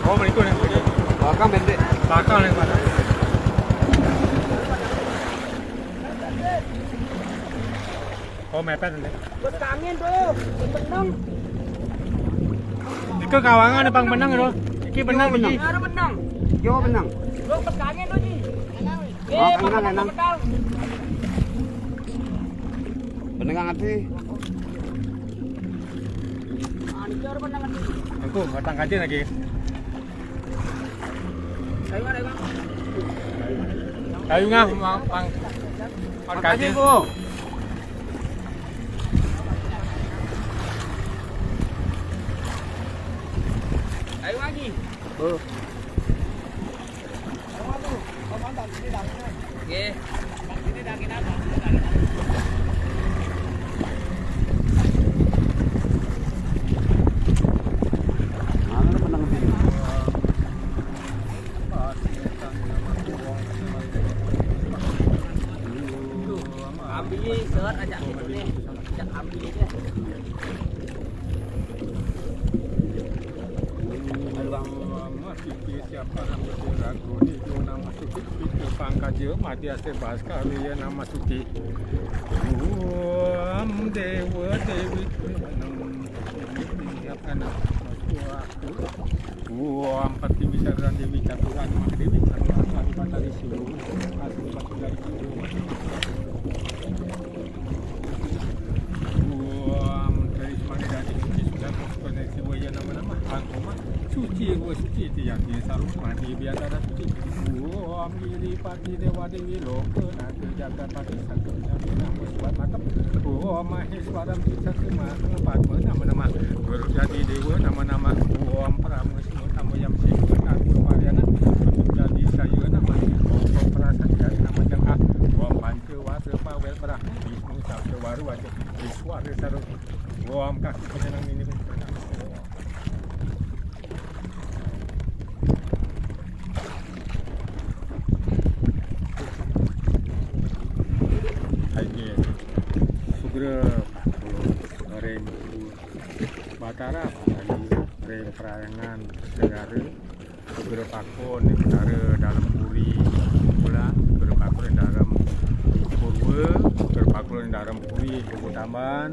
Oh, berikut yang Belakang pendek. belakang yang mana? Oh, mepet nanti. Buat angin tuh, benang. Ika kawangan bang benang itu. Iki benang iki. Ada benang. Jo benang. Lo buat angin tuh nih. Oh, benang, benang. Benang. Benang ngerti. Ini ada benang. Aku batang kaji lagi. Ayo mana, Bang? Ayo ngah, bang. Bang kaji. Bu. Ayo lagi. Bu. Oke. Ini daging apa? Mana benang ini? Ambil serat aja gitu nih. Ajak ambil aja. Siapa nama ragu itu nama suci itu pangkaje mati ase baskar ya nama suci dewa dewi siapa nama empat bisa dan dewi caturan mah dewi caturan pada di sini asli batu dari dari semana dari suci sudah koneksi waya nama-nama angkoma suci gue suci itu yang dia sarung mandi biar ada suci amiri pati dewa dewi loka naga jaga pati satu nabi nama suat matam maheswaram kita semua tempat nama-nama berjadi dewa nama-nama pramu semua nama yang singkat aku variana jadi saya nama perasaan dari nama jangka panca wasa pawel berah wisnu sabda waru wajah iswara sarung kaki penyenang ini Sugra rem Batara rem perayangan negara Sugra pakon negara dalam puri pula Sugra pakon dalam purwa Sugra pakon dalam puri Tamban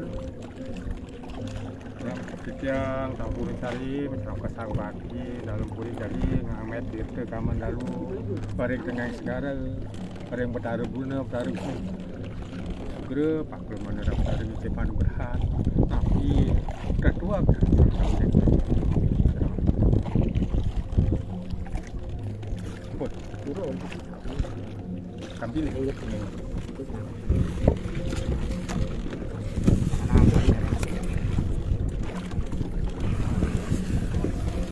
yang tampuri cari macam kesang baki dalam puri jadi ngamet dirte kaman dalu bareng dengan segara bareng betara guna betara segera pak belum mana betara cepan berhan tapi ketua turun kambil